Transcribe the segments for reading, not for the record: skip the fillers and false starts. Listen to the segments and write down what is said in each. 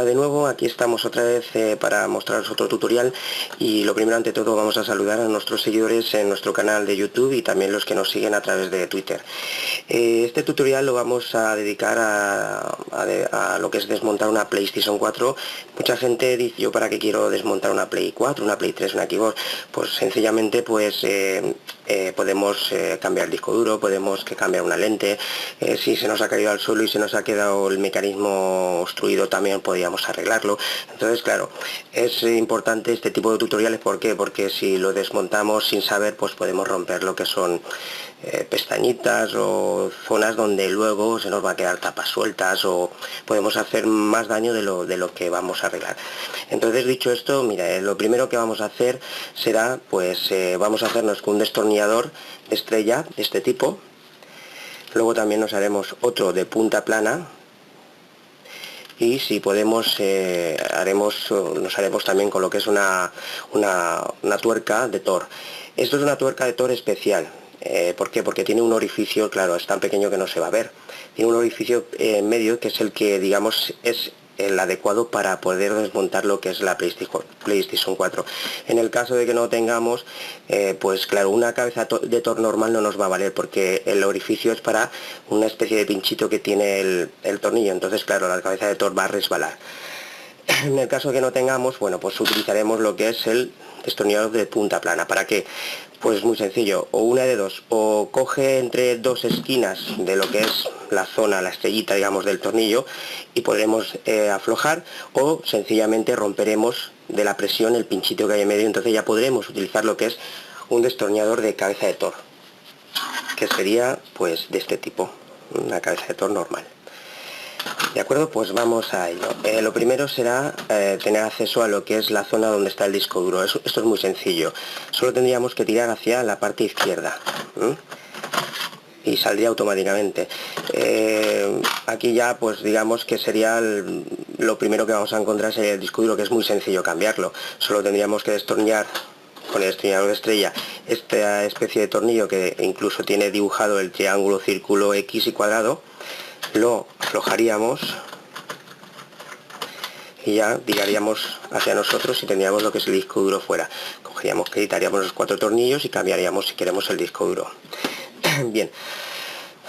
de nuevo, aquí estamos otra vez para mostraros otro tutorial, y lo primero ante todo vamos a saludar a nuestros seguidores en nuestro canal de YouTube y también los que nos siguen a través de Twitter. Este tutorial lo vamos a dedicar a lo que es desmontar una PlayStation 4. Mucha gente dice: yo para qué quiero desmontar una Play 4, una Play 3, una Xbox. Pues sencillamente podemos cambiar el disco duro, podemos cambiar una lente, si se nos ha caído al suelo y se nos ha quedado el mecanismo obstruido también podríamos arreglarlo. Entonces, claro, es importante este tipo de tutoriales. ¿Por qué? Porque si lo desmontamos sin saber, pues podemos romper lo que son pestañitas o zonas donde luego se nos va a quedar tapas sueltas, o podemos hacer más daño de lo que vamos a arreglar. Entonces, dicho esto, mira, lo primero que vamos a hacer será, pues vamos a hacernos con un destornillador de estrella de este tipo. Luego también nos haremos otro de punta plana, y si podemos nos haremos también con lo que es una tuerca de Thor. Esto es una tuerca de Thor especial. ¿Por qué? Porque tiene un orificio, claro, es tan pequeño que no se va a ver. Tiene un orificio en medio, que es el que, digamos, es el adecuado para poder desmontar lo que es la PlayStation 4. En el caso de que no tengamos, pues claro, una cabeza de Thor normal no nos va a valer, porque el orificio es para una especie de pinchito que tiene el tornillo. Entonces, claro, la cabeza de Thor va a resbalar. En el caso que no tengamos, bueno, pues utilizaremos lo que es el destornillador de punta plana. ¿Para qué? Pues muy sencillo, o una de dos: o coge entre dos esquinas de lo que es la zona, la estrellita, digamos, del tornillo, y podremos aflojar, o sencillamente romperemos de la presión el pinchito que hay en medio. Entonces ya podremos utilizar lo que es un destornillador de cabeza de Thor, que sería pues de este tipo, una cabeza de Thor normal. De acuerdo, pues vamos a ello. Lo primero será tener acceso a lo que es la zona donde está el disco duro. Esto es muy sencillo. Solo tendríamos que tirar hacia la parte izquierda, y saldría automáticamente. Aquí ya, pues digamos que sería lo primero que vamos a encontrar, sería el disco duro, que es muy sencillo cambiarlo. Solo tendríamos que destornillar con el destornillador de estrella esta especie de tornillo, que incluso tiene dibujado el triángulo, círculo, X y cuadrado. Lo aflojaríamos y ya tiraríamos hacia nosotros y tendríamos lo que es el disco duro fuera. Cogeríamos, quitaríamos los 4 tornillos y cambiaríamos, si queremos, el disco duro. Bien,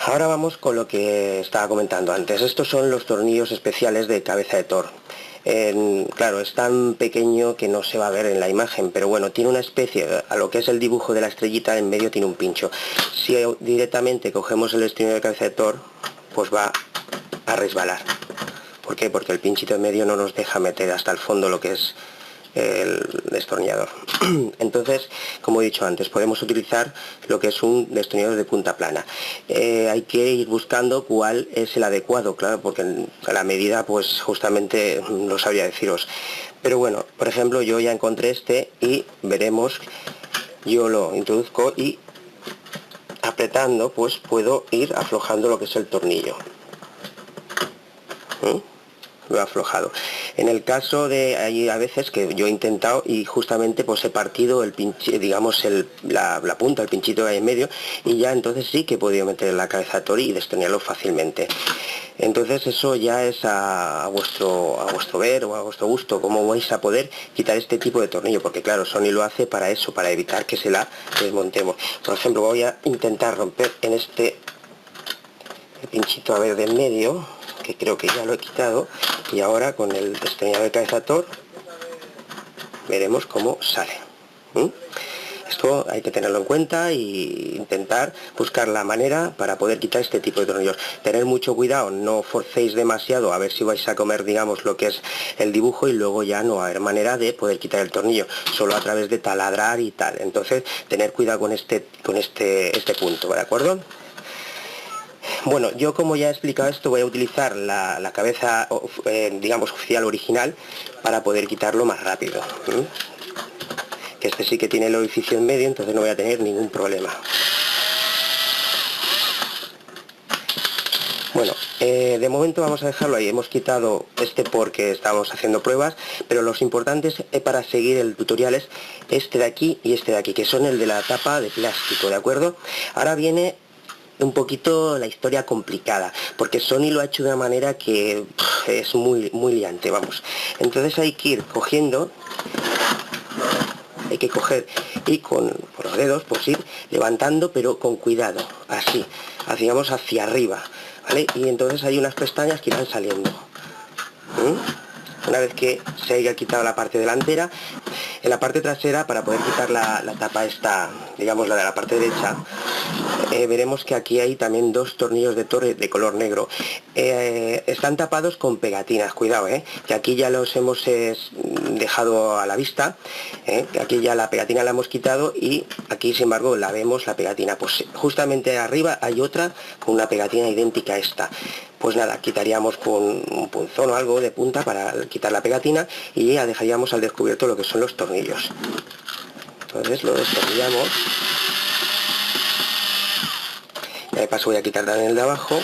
ahora vamos con lo que estaba comentando antes. Estos son los tornillos especiales de cabeza de Thor. Claro, es tan pequeño que no se va a ver en la imagen, pero bueno, tiene una especie, a lo que es el dibujo de la estrellita, en medio tiene un pincho. Si directamente cogemos el destornillador de cabeza de Thor, pues va a resbalar. ¿Por qué? Porque el pinchito en medio no nos deja meter hasta el fondo lo que es el destornillador. Entonces, como he dicho antes, podemos utilizar lo que es un destornillador de punta plana. Hay que ir buscando cuál es el adecuado, claro, porque a la medida, pues justamente no sabría deciros. Pero bueno, por ejemplo, yo ya encontré este, y veremos, yo lo introduzco y apretando pues puedo ir aflojando lo que es el tornillo. Lo he aflojado. En el caso de, hay a veces que yo he intentado y justamente pues he partido el pinche, digamos la punta, el pinchito que hay en medio, y ya entonces sí que he podido meter la cabeza de Thor y destornillarlo fácilmente. Entonces eso ya es a vuestro ver o a vuestro gusto, cómo vais a poder quitar este tipo de tornillo, porque claro, Sony lo hace para eso, para evitar que se la desmontemos. Por ejemplo, voy a intentar romper en el pinchito a ver del medio, que creo que ya lo he quitado, y ahora con el destornillador de cabeza Thor veremos cómo sale. Esto hay que tenerlo en cuenta y intentar buscar la manera para poder quitar este tipo de tornillos. Tener mucho cuidado, no forcéis demasiado a ver si vais a comer, digamos, lo que es el dibujo, y luego ya no va a haber manera de poder quitar el tornillo, solo a través de taladrar y tal. Entonces, tener cuidado con este punto, ¿de acuerdo? Bueno, yo, como ya he explicado esto, voy a utilizar la cabeza, digamos, oficial, original, para poder quitarlo más rápido. Que este sí que tiene el orificio en medio, entonces no voy a tener ningún problema. Bueno, de momento vamos a dejarlo ahí. Hemos quitado este porque estamos haciendo pruebas, pero los importantes para seguir el tutorial es este de aquí y este de aquí, que son el de la tapa de plástico, ¿de acuerdo? Ahora viene un poquito la historia complicada, porque Sony lo ha hecho de una manera que es muy liante, vamos. Entonces hay que ir cogiendo, hay que coger y con los dedos pues ir levantando, pero con cuidado, así, digamos hacia arriba, ¿vale? Y entonces hay unas pestañas que irán saliendo. Una vez que se haya quitado la parte delantera, en la parte trasera, para poder quitar la tapa esta, digamos la de la parte derecha, veremos que aquí hay también dos tornillos de torre de color negro. Están tapados con pegatinas, cuidado, que aquí ya los hemos dejado a la vista, que aquí ya la pegatina la hemos quitado y aquí sin embargo la vemos la pegatina. Pues justamente arriba hay otra con una pegatina idéntica a esta. Pues nada, quitaríamos con un punzón o algo de punta para quitar la pegatina y ya dejaríamos al descubierto lo que son los tornillos. Entonces lo destornillamos. De paso voy a quitar también el de abajo.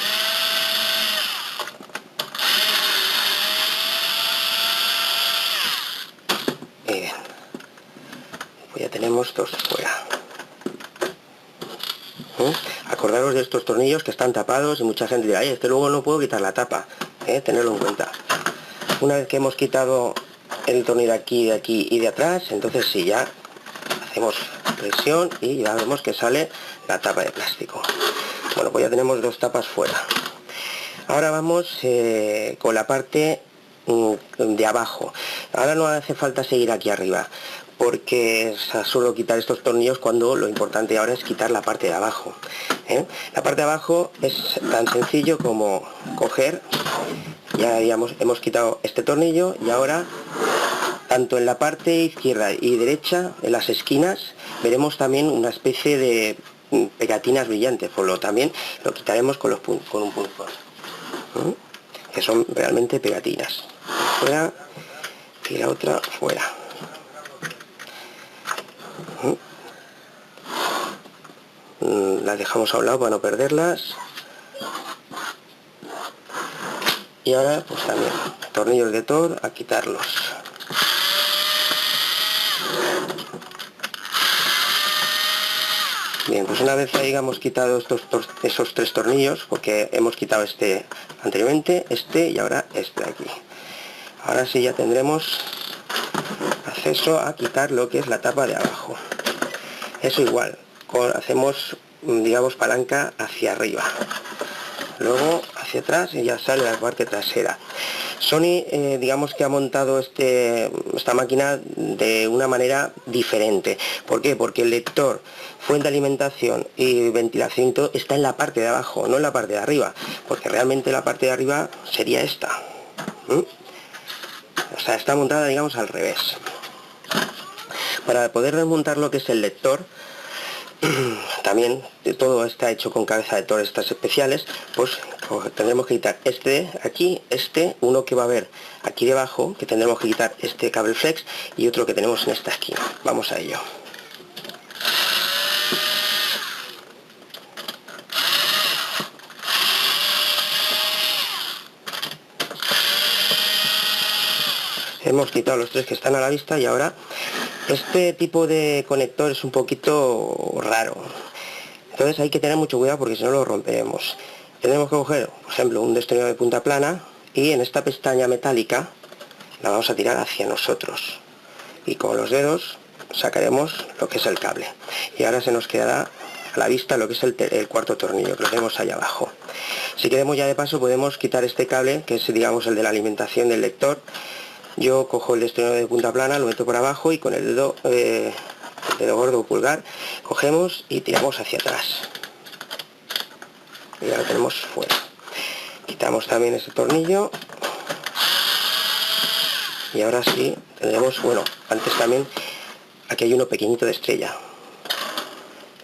Bien. Pues ya tenemos dos fuera. Acordaros de estos tornillos que están tapados y mucha gente dirá, ay, este luego no puedo quitar la tapa. Tenerlo en cuenta. Una vez que hemos quitado el tornillo de aquí y de atrás, entonces sí, ya hacemos presión y ya vemos que sale la tapa de plástico. Bueno, pues ya tenemos dos tapas fuera. Ahora vamos con la parte de abajo. Ahora no hace falta seguir aquí arriba, porque solo quitar estos tornillos cuando lo importante ahora es quitar la parte de abajo. La parte de abajo es tan sencillo como coger, ya hemos quitado este tornillo y ahora tanto en la parte izquierda y derecha, en las esquinas, veremos también una especie de pegatinas brillantes, por lo también lo quitaremos con un punzón, que son realmente pegatinas. Fuera y la otra fuera. Las dejamos a un lado para no perderlas. Y ahora pues también tornillos de Thor a quitarlos. Bien, pues una vez hayamos quitado esos tres tornillos, porque hemos quitado este anteriormente, este y ahora este de aquí. Ahora sí ya tendremos acceso a quitar lo que es la tapa de abajo. Eso igual, hacemos, digamos, palanca hacia arriba. Luego hacia atrás y ya sale la parte trasera. Sony, digamos que ha montado esta máquina de una manera diferente. ¿Por qué? Porque el lector, fuente de alimentación y ventilación está en la parte de abajo, no en la parte de arriba, porque realmente la parte de arriba sería esta. O sea, está montada, digamos, al revés. Para poder desmontar lo que es el lector, también todo está hecho con cabeza de Thor, estas especiales, pues tendremos que quitar este de aquí, uno que va a haber aquí debajo, que tendremos que quitar este cable flex y otro que tenemos en esta esquina. Vamos a ello. Hemos quitado los tres que están a la vista y ahora este tipo de conector es un poquito raro. Entonces hay que tener mucho cuidado porque si no lo romperemos. Tenemos que coger, por ejemplo, un destornillador de punta plana y en esta pestaña metálica la vamos a tirar hacia nosotros. Y con los dedos sacaremos lo que es el cable. Y ahora se nos quedará a la vista lo que es el cuarto tornillo, que lo tenemos ahí abajo. Si queremos ya de paso podemos quitar este cable, que es, digamos, el de la alimentación del lector. Yo cojo el destornillador de punta plana, lo meto por abajo y con el dedo gordo o pulgar cogemos y tiramos hacia atrás. Y ya lo tenemos fuera. Quitamos también ese tornillo. Y ahora sí tendremos, bueno, antes también aquí hay uno pequeñito de estrella.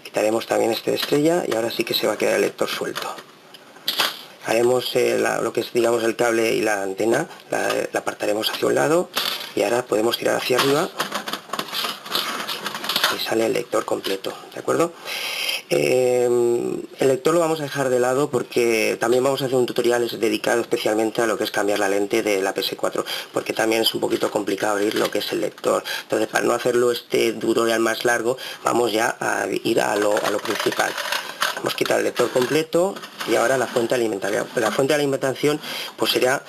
Quitaremos también este de estrella y ahora sí que se va a quedar el lector suelto. Haremos lo que es, digamos, el cable y la antena, la apartaremos hacia un lado y ahora podemos tirar hacia arriba y sale el lector completo, ¿de acuerdo? El lector lo vamos a dejar de lado porque también vamos a hacer un tutorial dedicado especialmente a lo que es cambiar la lente de la PS4, porque también es un poquito complicado abrir lo que es el lector. Entonces, para no hacerlo este tutorial más largo, vamos ya a ir a lo principal. Hemos quitado el lector completo y ahora la fuente alimentaria. La fuente de alimentación pues sería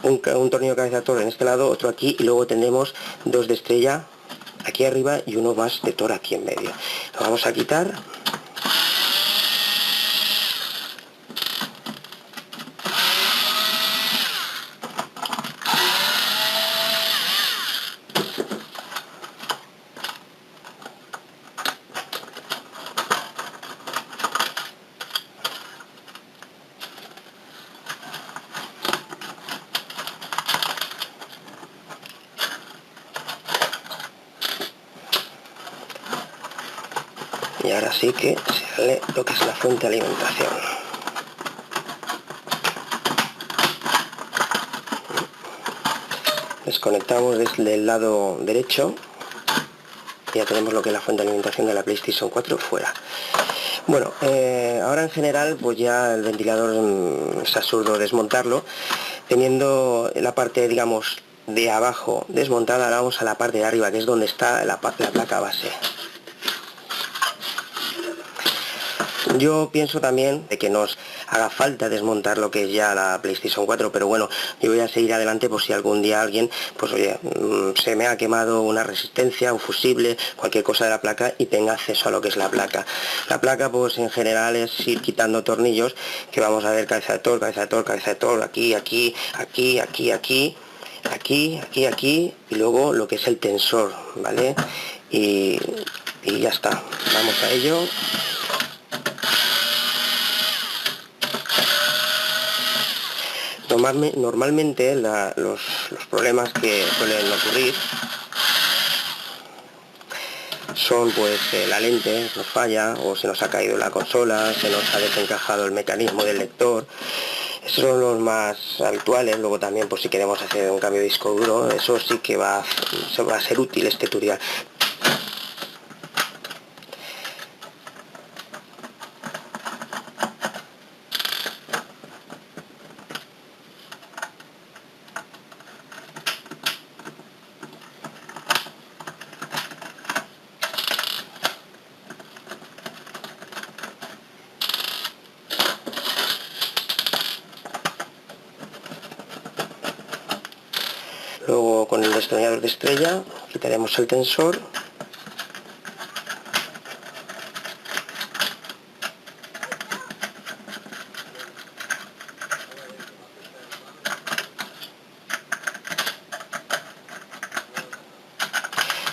un tornillo de cabeza de toro en este lado, otro aquí, y luego tendremos dos de estrella aquí arriba y uno más de toro aquí en medio. Lo vamos a quitar. Y ahora sí que sale lo que es la fuente de alimentación. Desconectamos desde el lado derecho y ya tenemos lo que es la fuente de alimentación de la PlayStation 4 fuera. Bueno, ahora en general pues ya el ventilador es absurdo desmontarlo. Teniendo la parte, digamos, de abajo desmontada, ahora vamos a la parte de arriba, que es donde está la placa base. Yo pienso también de que nos haga falta desmontar lo que es ya la PlayStation 4, pero bueno, yo voy a seguir adelante por si algún día alguien, pues oye, se me ha quemado una resistencia, un fusible, cualquier cosa de la placa y tenga acceso a lo que es la placa. La placa pues en general es ir quitando tornillos, que vamos a ver cabeza de toro, cabeza de toro, cabeza de toro, aquí, aquí, aquí, aquí, aquí, aquí, aquí, aquí, y luego lo que es el tensor, ¿vale? Y ya está, vamos a ello. Normalmente los problemas que suelen ocurrir son pues la lente nos falla, o se nos ha caído la consola, se nos ha desencajado el mecanismo del lector. Esos son los más habituales. Luego también pues si queremos hacer un cambio de disco duro, eso sí que va a ser útil este tutorial. Luego con el destornillador de estrella quitaremos el tensor.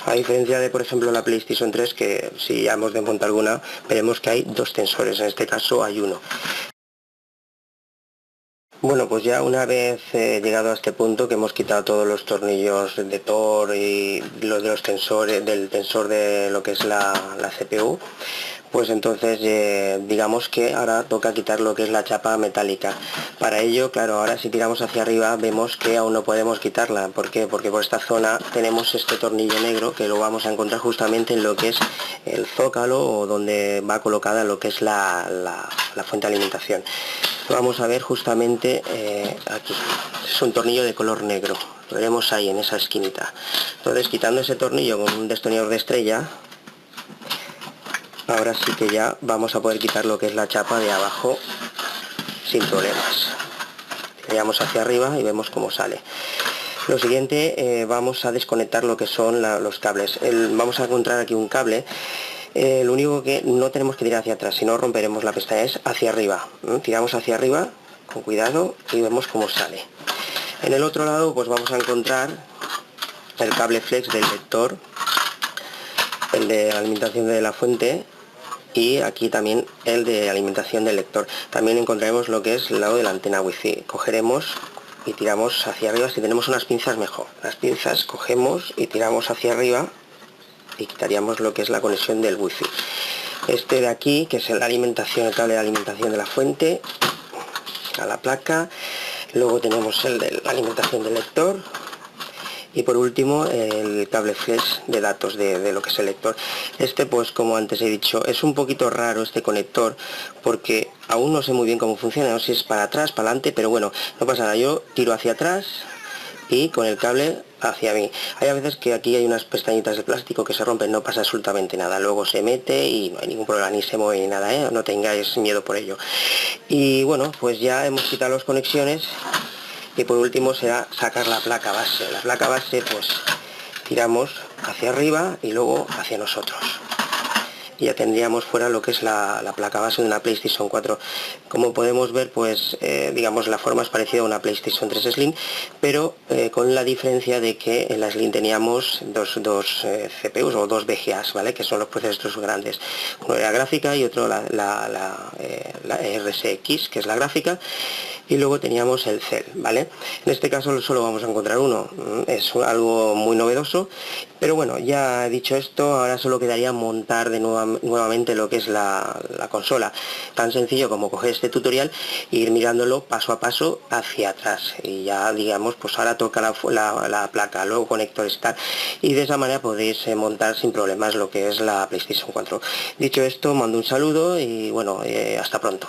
A diferencia de, por ejemplo, la PlayStation 3, que si ya hemos desmontado alguna, veremos que hay dos tensores, en este caso hay uno. Bueno, pues ya una vez llegado a este punto, que hemos quitado todos los tornillos de Thor y los de los tensores, del tensor de lo que es la CPU, pues entonces digamos que ahora toca quitar lo que es la chapa metálica. Para ello, claro, ahora si tiramos hacia arriba vemos que aún no podemos quitarla. ¿Por qué? Porque por esta zona tenemos este tornillo negro que lo vamos a encontrar justamente en lo que es el zócalo, o donde va colocada lo que es la fuente de alimentación. Lo vamos a ver justamente aquí. Es un tornillo de color negro, lo veremos ahí en esa esquinita. Entonces, quitando ese tornillo con un destornillador de estrella, ahora sí que ya vamos a poder quitar lo que es la chapa de abajo sin problemas. Tiramos hacia arriba y vemos cómo sale. Lo siguiente, vamos a desconectar lo que son los cables. Vamos a encontrar aquí un cable. Lo único que no tenemos que tirar hacia atrás, si no romperemos la pestaña, es hacia arriba. Tiramos hacia arriba con cuidado y vemos cómo sale. En el otro lado pues vamos a encontrar el cable flex del lector, el de alimentación de la fuente, y aquí también el de alimentación del lector. También encontraremos lo que es el lado de la antena wifi. Cogeremos y tiramos hacia arriba. Si tenemos unas pinzas, mejor. Las pinzas cogemos y tiramos hacia arriba y quitaríamos lo que es la conexión del wifi. Este de aquí, que es la alimentación, el cable de alimentación de la fuente a la placa. Luego tenemos el de la alimentación del lector. Y por último el cable flex de datos de lo que es el lector. Este, pues como antes he dicho, es un poquito raro este conector, porque aún no sé muy bien cómo funciona, no sé si es para atrás, para adelante, pero bueno, no pasa nada. Yo tiro hacia atrás y con el cable hacia mí. Hay a veces que aquí hay unas pestañitas de plástico que se rompen, no pasa absolutamente nada, luego se mete y no hay ningún problema, ni se mueve ni nada, ¿eh? No tengáis miedo por ello. Y bueno, pues ya hemos quitado las conexiones y por último será sacar la placa base. La placa base pues tiramos hacia arriba y luego hacia nosotros. Y ya tendríamos fuera lo que es la placa base de una PlayStation 4. Como podemos ver, pues digamos la forma es parecida a una PlayStation 3 Slim, pero con la diferencia de que en la Slim teníamos dos CPUs o dos VGAs, ¿vale? Que son los procesadores grandes. Uno era gráfica y otro la RSX, que es la gráfica, y luego teníamos el Cell, ¿vale? En este caso solo vamos a encontrar uno, es algo muy novedoso, pero bueno, ya dicho esto, ahora solo quedaría montar nuevamente lo que es la consola. Tan sencillo como coger este tutorial e ir mirándolo paso a paso hacia atrás, y ya digamos, pues ahora toca la placa, luego conector STAR, y de esa manera podéis montar sin problemas lo que es la PlayStation 4. Dicho esto, mando un saludo y bueno, hasta pronto.